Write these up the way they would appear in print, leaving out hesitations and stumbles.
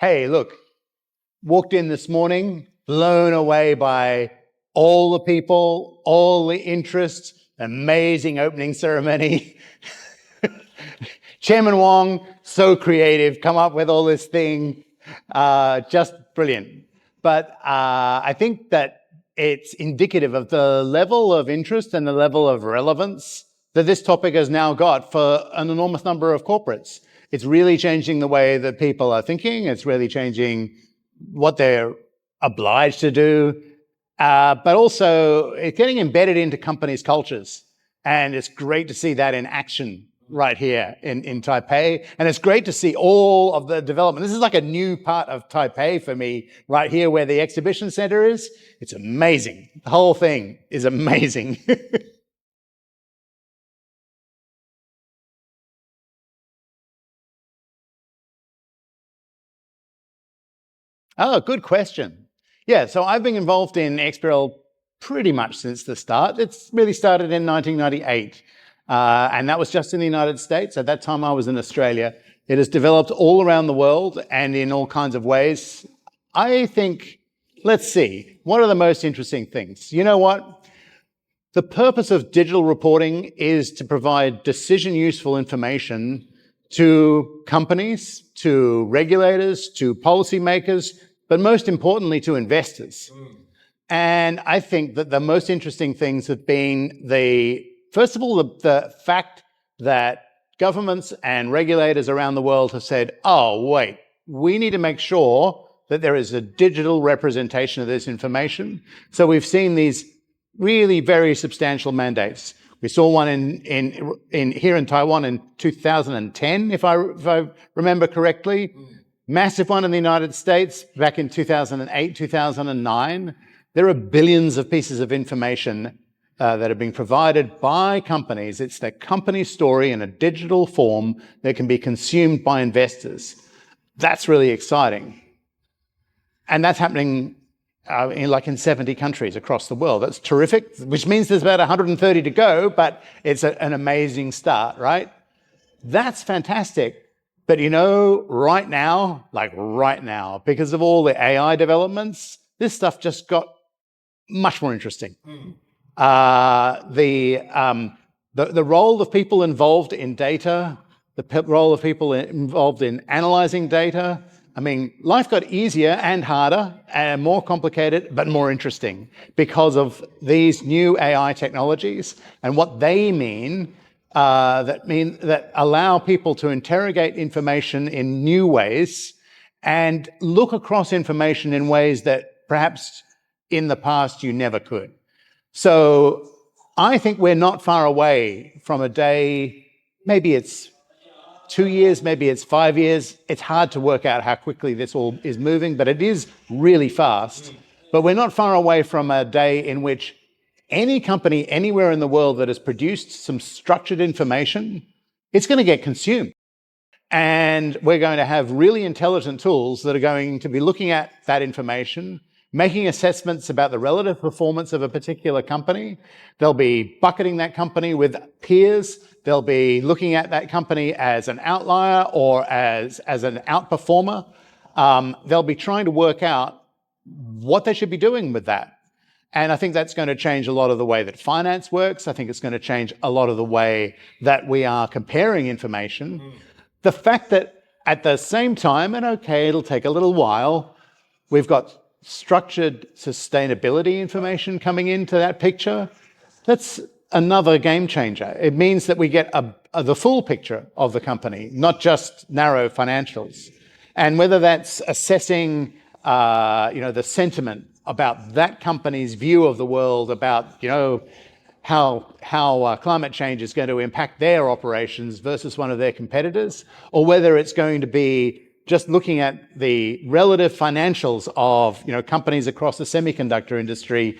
hey, look, walked in this morning, blown away by all the people, all the interests, amazing opening ceremony. Chairman Wong, so creative, come up with all this thing, just brilliant. But I think that it's indicative of the level of interest and the level of relevance that this topic has now got for an enormous number of corporates. It's really changing the way that people are thinking. It's really changing what they're obliged to do. But also, it's getting embedded into companies' cultures. And it's great to see that in action right here in Taipei. And it's great to see all of the development. This is like a new part of Taipei for me, right here where the exhibition center is. It's amazing. The whole thing is amazing. Oh, good question. Yeah, so I've been involved in XBRL pretty much since the start. It's really started in 1998, and that was just in the United States. At that time, I was in Australia. It has developed all around the world and in all kinds of ways. I think, let's see, what are the most interesting things? You know what? The purpose of digital reporting is to provide decision-useful information to companies, to regulators, to policymakers, but most importantly to investors. And I think that the most interesting things have been first of all, the fact that governments and regulators around the world have said, oh, wait, we need to make sure that there is a digital representation of this information. So we've seen these really very substantial mandates. We saw one here in Taiwan in 2010, if I remember correctly. Massive one in the United States back in 2008, 2009. There are billions of pieces of information that are being provided by companies. It's their company story in a digital form that can be consumed by investors. That's really exciting. And that's happening in 70 countries across the world. That's terrific, which means there's about 130 to go, but it's an amazing start, right? That's fantastic. But right now, because of all the AI developments, this stuff just got much more interesting. The role of people involved in data, the role of people involved in analyzing data. I mean, life got easier and harder and more complicated, but more interesting because of these new AI technologies and what they mean. That allow people to interrogate information in new ways and look across information in ways that perhaps in the past you never could. So I think we're not far away from a day, maybe it's 2 years, maybe it's 5 years. It's hard to work out how quickly this all is moving, but it is really fast. But we're not far away from a day in which any company anywhere in the world that has produced some structured information, it's going to get consumed. And we're going to have really intelligent tools that are going to be looking at that information, making assessments about the relative performance of a particular company. They'll be bucketing that company with peers. They'll be looking at that company as an outlier or as an outperformer. They'll be trying to work out what they should be doing with that. And I think that's going to change a lot of the way that finance works. I think it's going to change a lot of the way that we are comparing information. The fact that at the same time, and okay, it'll take a little while, we've got structured sustainability information coming into that picture. That's another game changer. It means that we get the full picture of the company, not just narrow financials. And whether that's assessing, the sentiment about that company's view of the world, about how climate change is going to impact their operations versus one of their competitors, or whether it's going to be just looking at the relative financials of companies across the semiconductor industry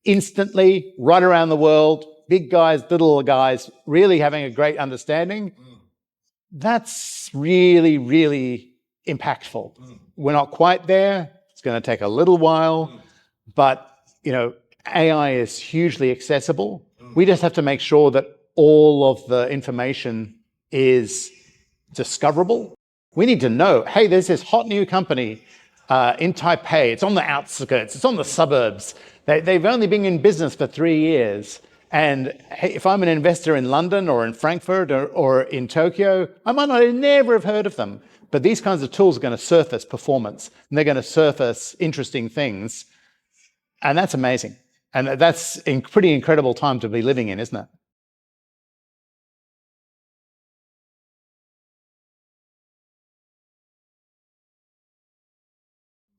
instantly, right around the world, big guys, little guys, really having a great understanding. That's really, really impactful. We're not quite there. It's going to take a little while, but AI is hugely accessible. We just have to make sure that all of the information is discoverable. We need to know, hey, there's this hot new company in Taipei. It's on the outskirts. It's on the suburbs. They've only been in business for 3 years. And hey, if I'm an investor in London or in Frankfurt or in Tokyo, I might not never have heard of them. But these kinds of tools are going to surface performance, and they're going to surface interesting things. And that's amazing. And that's a pretty incredible time to be living in, isn't it?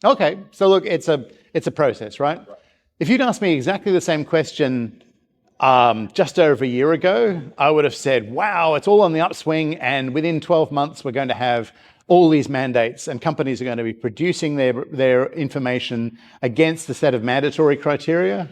Okay, so look, it's a process, right? If you'd asked me exactly the same question just over a year ago, I would have said, wow, it's all on the upswing, and within 12 months, we're going to have all these mandates, and companies are going to be producing their information against a set of mandatory criteria.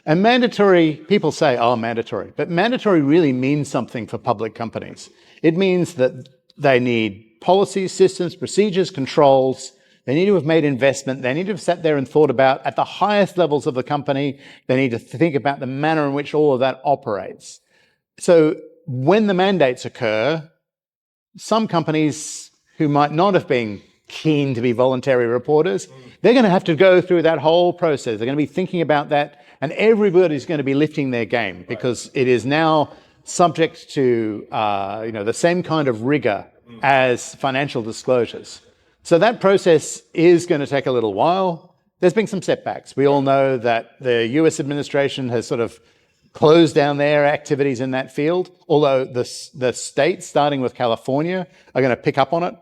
And mandatory, people say, oh, mandatory, but mandatory really means something for public companies. It means that they need policies, systems, procedures, controls. They need to have made investment. They need to have sat there and thought about, at the highest levels of the company, they need to think about the manner in which all of that operates. So when the mandates occur, some companies who might not have been keen to be voluntary reporters, they're going to have to go through that whole process. They're going to be thinking about that, and everybody's going to be lifting their game because it is now subject to the same kind of rigor as financial disclosures. So that process is going to take a little while. There's been some setbacks. We all know that the US administration has sort of closed down their activities in that field, although the states, starting with California, are going to pick up on it.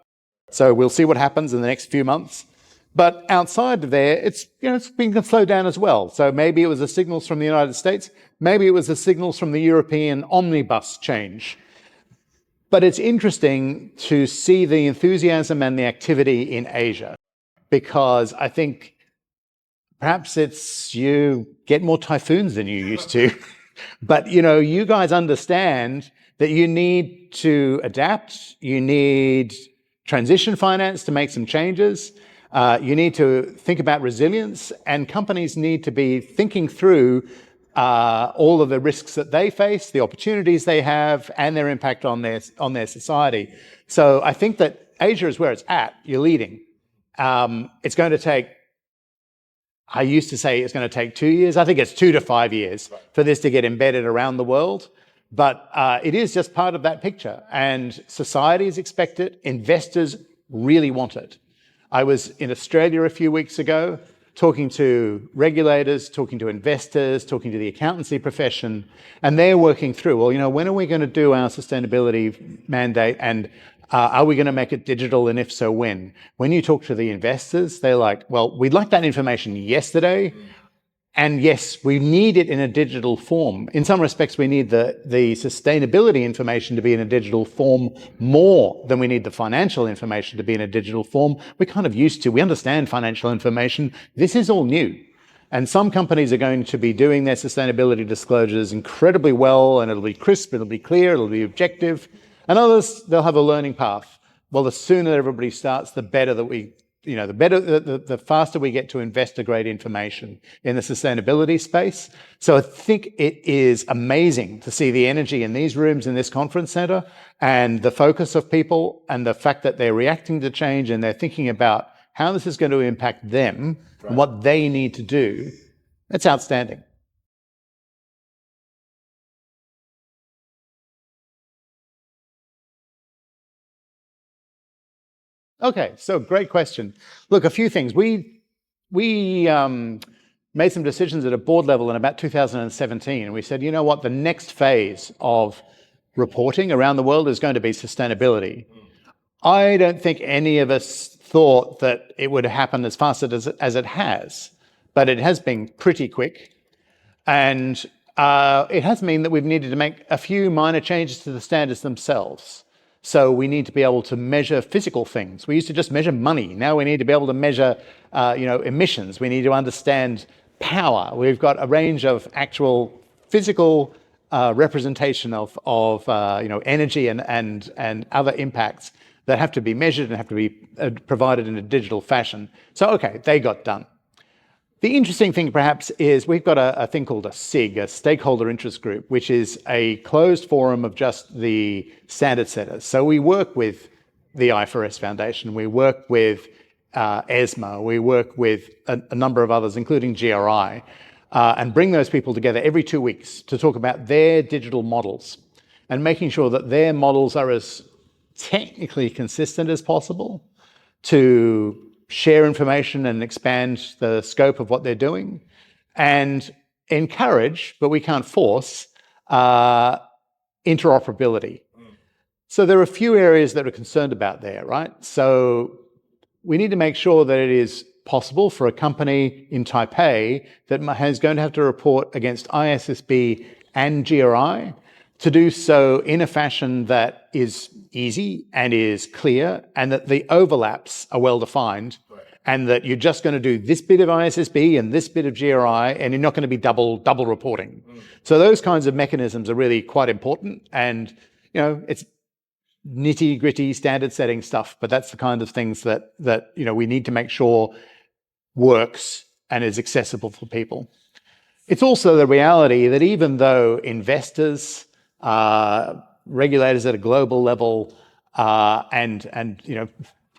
So we'll see what happens in the next few months. But outside of there, it's been slowed down as well. So maybe it was the signals from the United States. Maybe it was the signals from the European omnibus change. But it's interesting to see the enthusiasm and the activity in Asia, because I think perhaps it's you get more typhoons than you used to. But, you guys understand that you need to adapt. You need transition finance to make some changes. You need to think about resilience, and companies need to be thinking through all of the risks that they face, the opportunities they have, and their impact on their society. So I think that Asia is where it's at. You're leading. It's going to take, I used to say it's going to take 2 years. I think it's 2 to 5 years for this to get embedded around the world. But it is just part of that picture. And societies expect it. Investors really want it. I was in Australia a few weeks ago, talking to regulators, talking to investors, talking to the accountancy profession, and they're working through, well, when are we going to do our sustainability mandate, and are we going to make it digital, and if so, when? When you talk to the investors, they're like, well, we'd like that information yesterday, and yes, we need it in a digital form. In some respects, we need the sustainability information to be in a digital form more than we need the financial information to be in a digital form. We're kind of used to, we understand financial information. This is all new. And some companies are going to be doing their sustainability disclosures incredibly well, and it'll be crisp, it'll be clear, it'll be objective. And others, they'll have a learning path. Well, the sooner everybody starts, the better that the faster we get to investor-grade information in the sustainability space. So I think it is amazing to see the energy in these rooms in this conference center, and the focus of people, and the fact that they're reacting to change and they're thinking about how this is going to impact them and what they need to do. It's outstanding. Okay, so great question. Look, a few things. We made some decisions at a board level in about 2017, and we said, you know what, the next phase of reporting around the world is going to be sustainability. I don't think any of us thought that it would happen as fast as it has, but it has been pretty quick. And it has meant that we've needed to make a few minor changes to the standards themselves. So we need to be able to measure physical things. We used to just measure money. Now we need to be able to measure, emissions. We need to understand power. We've got a range of actual physical representation of energy and other impacts that have to be measured and have to be provided in a digital fashion. So, okay, they got done. The interesting thing perhaps is we've got a thing called a SIG, a stakeholder interest group, which is a closed forum of just the standard setters. So we work with the IFRS Foundation, we work with ESMA, we work with a number of others, including GRI, and bring those people together every 2 weeks to talk about their digital models and making sure that their models are as technically consistent as possible to share information and expand the scope of what they're doing and encourage, but we can't force, interoperability. So there are a few areas that we're concerned about there, right? So we need to make sure that it is possible for a company in Taipei that is going to have to report against ISSB and GRI to do so in a fashion that is easy and is clear, and that the overlaps are well defined, and that you're just going to do this bit of ISSB and this bit of GRI, and you're not going to be double reporting. So those kinds of mechanisms are really quite important, and it's nitty gritty standard setting stuff, but that's the kind of things that we need to make sure works and is accessible for people. It's also the reality that even though investors, regulators at a global level, and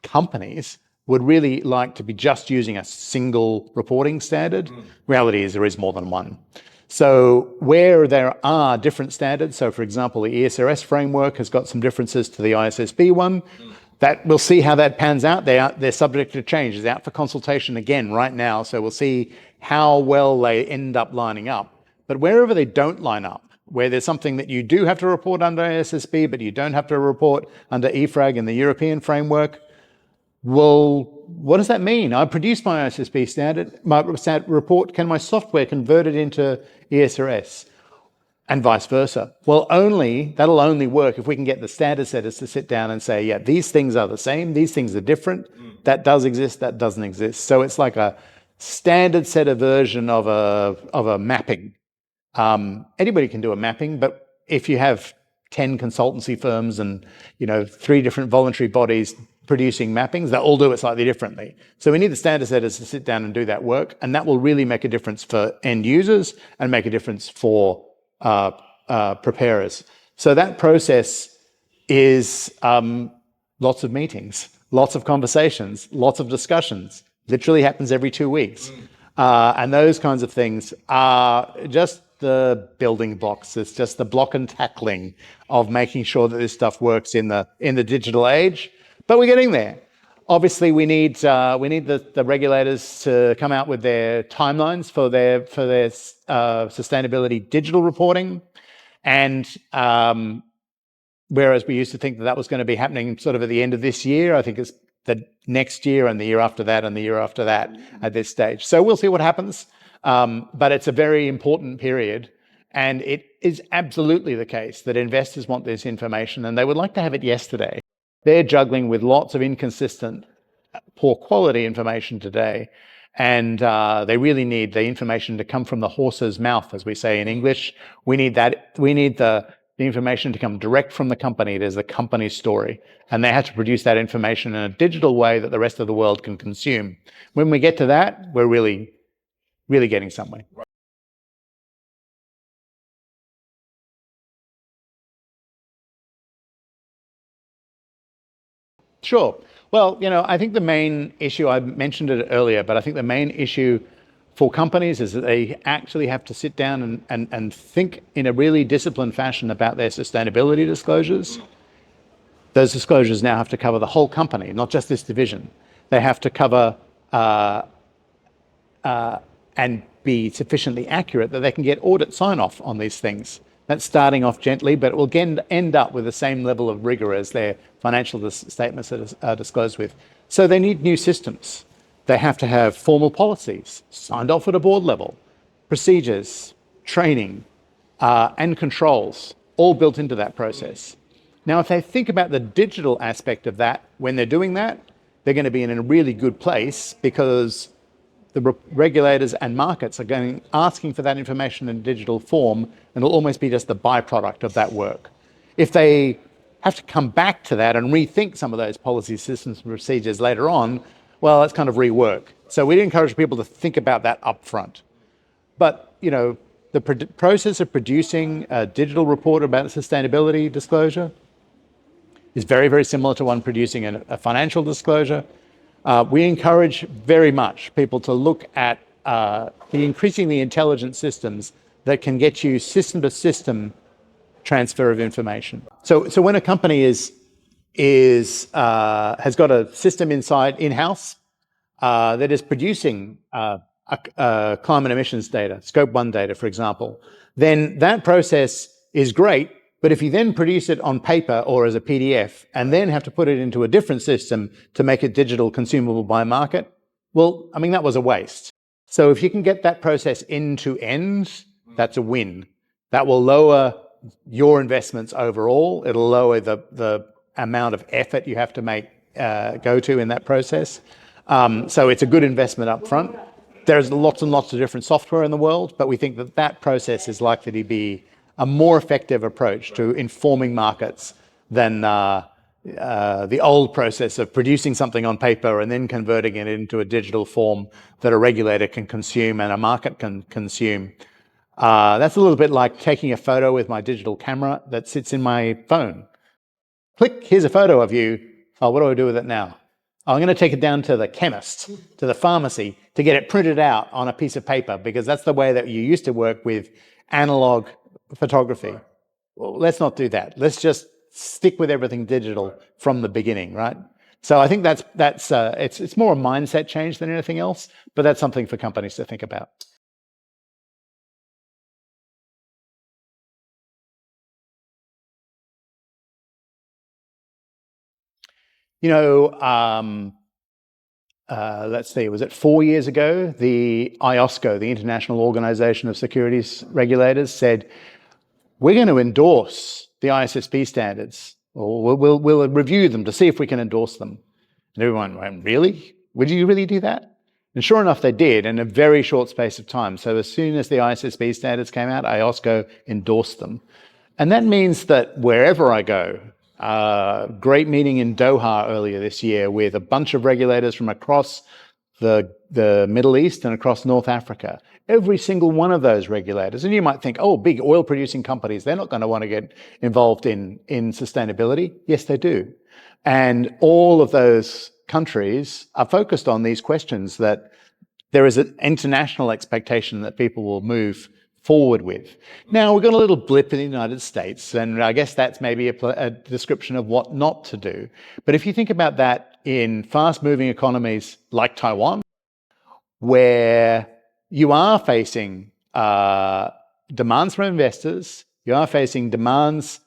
companies would really like to be just using a single reporting standard, reality is there is more than one. So where there are different standards, so for example, the ESRS framework has got some differences to the ISSB one, that we'll see how that pans out. They're subject to change. It's out for consultation again right now, so we'll see how well they end up lining up. But wherever they don't line up, where there's something that you do have to report under ISSB, but you don't have to report under EFRAG in the European framework, well, what does that mean? I produce my ISSB standard, my report, can my software convert it into ESRS? And vice versa. Well, that'll only work if we can get the standard setters to sit down and say, yeah, these things are the same, these things are different, that does exist, that doesn't exist. So it's like a standard setter version of a mapping. Anybody can do a mapping, but if you have 10 consultancy firms and 3 different voluntary bodies producing mappings, they all do it slightly differently. So we need the standard setters to sit down and do that work, and that will really make a difference for end users and make a difference for preparers. So that process is lots of meetings, lots of conversations, lots of discussions. Literally happens every 2 weeks. And those kinds of things are just the building blocks. It's just the block and tackling of making sure that this stuff works in the digital age. But we're getting there. Obviously, we need the regulators to come out with their timelines for their sustainability digital reporting, and whereas we used to think that was going to be happening sort of at the end of this year, I think it's the next year and the year after that and the year after that at this stage. So we'll see what happens, but it's a very important period, and it is absolutely the case that investors want this information and they would like to have it yesterday. They're juggling with lots of inconsistent, poor quality information today, and they really need the information to come from the horse's mouth, as we say in English. We need the information to come direct from the company. It is the company's story, and they have to produce that information in a digital way that the rest of the world can consume. When we get to that, we're really, really getting somewhere. Sure. Well, I think the main issue, I mentioned it earlier, but I think the main issue for companies is that they actually have to sit down and think in a really disciplined fashion about their sustainability disclosures. Those disclosures now have to cover the whole company, not just this division. They have to cover and be sufficiently accurate that they can get audit sign-off on these things. That's starting off gently, but it will end up with the same level of rigor as their financial statements are disclosed with. So they need new systems. They have to have formal policies signed off at a board level, procedures, training, and controls, all built into that process. Now, if they think about the digital aspect of that, when they're doing that, they're going to be in a really good place, because the regulators and markets are asking for that information in digital form, and it'll almost be just the byproduct of that work. If they have to come back to that and rethink some of those policy systems and procedures later on, well, that's kind of rework. So we'd encourage people to think about that up front. But, the process of producing a digital report about sustainability disclosure, is very, very similar to one producing a financial disclosure. We encourage very much people to look at the increasingly intelligent systems that can get you system-to-system transfer of information. So when a company has got a system inside in-house that is producing climate emissions data, Scope 1 data, for example, then that process is great. But if you then produce it on paper or as a PDF and then have to put it into a different system to make it digital consumable by market, well, I mean, that was a waste. So if you can get that process end to end, that's a win. That will lower your investments overall. It'll lower the amount of effort you have to make go to in that process. So it's a good investment up front. There's lots and lots of different software in the world, but we think that that process is likely to be a more effective approach to informing markets than the old process of producing something on paper and then converting it into a digital form that a regulator can consume and a market can consume. That's a little bit like taking a photo with my digital camera that sits in my phone. Click, here's a photo of you. Oh, what do I do with it now? I'm going to take it down to the chemist, to the pharmacy, to get it printed out on a piece of paper, because that's the way that you used to work with analog photography. Well, let's not do that. Let's just stick with everything digital from the beginning, right? So I think it's more a mindset change than anything else, but that's something for companies to think about. You know, let's see, was it 4 years ago? The IOSCO, the International Organization of Securities Regulators, said, we're going to endorse the ISSB standards, or we'll review them to see if we can endorse them. And everyone went, really? Would you really do that? And sure enough, they did in a very short space of time. So as soon as the ISSB standards came out, IOSCO endorsed them. And that means that wherever I go, great meeting in Doha earlier this year with a bunch of regulators from across the Middle East and across North Africa. Every single one of those regulators, and you might think, oh, big oil producing companies, they're not going to want to get involved in sustainability. Yes, they do. And all of those countries are focused on these questions that there is an international expectation that people will move forward with. Now, we've got a little blip in the United States, and I guess that's maybe a description of what not to do. But if you think about that in fast-moving economies like Taiwan, where you are facing demands from investors, you are facing demands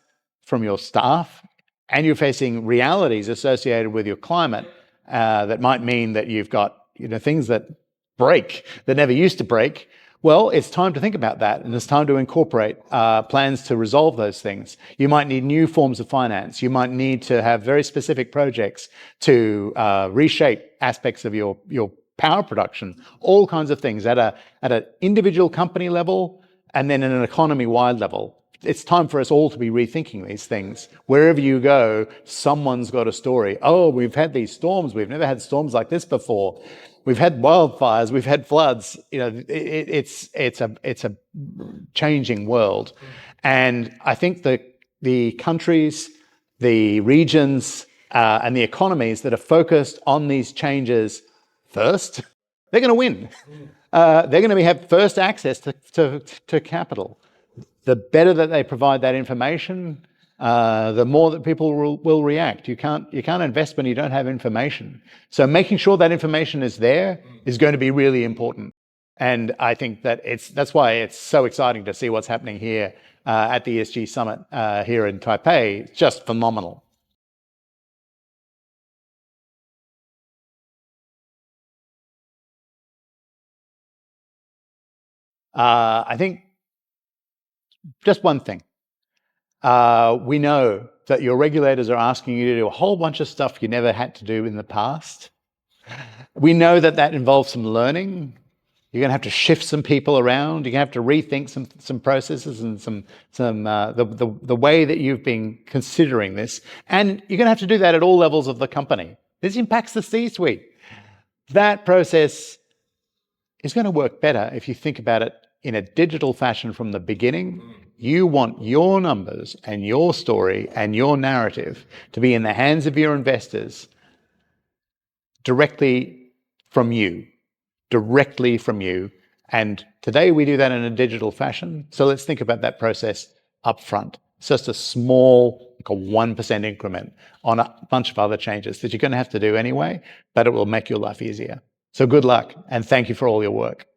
from your staff, and you're facing realities associated with your climate that might mean that you've got things that break, that never used to break. Well, it's time to think about that, and it's time to incorporate plans to resolve those things. You might need new forms of finance. You might need to have very specific projects to reshape aspects of your power production, all kinds of things at an individual company level and then at an economy-wide level. It's time for us all to be rethinking these things. Wherever you go, someone's got a story. Oh, we've had these storms. We've never had storms like this before. We've had wildfires. We've had floods. It's a changing world, and I think the countries, the regions, and the economies that are focused on these changes first, they're going to win. They're going to have first access to capital. The better that they provide that information, the more that people will react. You can't invest when you don't have information. So making sure that information is there is going to be really important. And I think that that's why it's so exciting to see what's happening here at the ESG Summit here in Taipei. It's just phenomenal. I think just one thing. We know that your regulators are asking you to do a whole bunch of stuff you never had to do in the past. We know that involves some learning. You're going to have to shift some people around. You're going to have to rethink some processes and the way that you've been considering this. And you're going to have to do that at all levels of the company. This impacts the C-suite. That process is going to work better if you think about it in a digital fashion from the beginning. You want your numbers and your story and your narrative to be in the hands of your investors directly from you. And today we do that in a digital fashion. So let's think about that process up front. It's just a small, like a 1% increment on a bunch of other changes that you're going to have to do anyway, but it will make your life easier. So good luck, and thank you for all your work.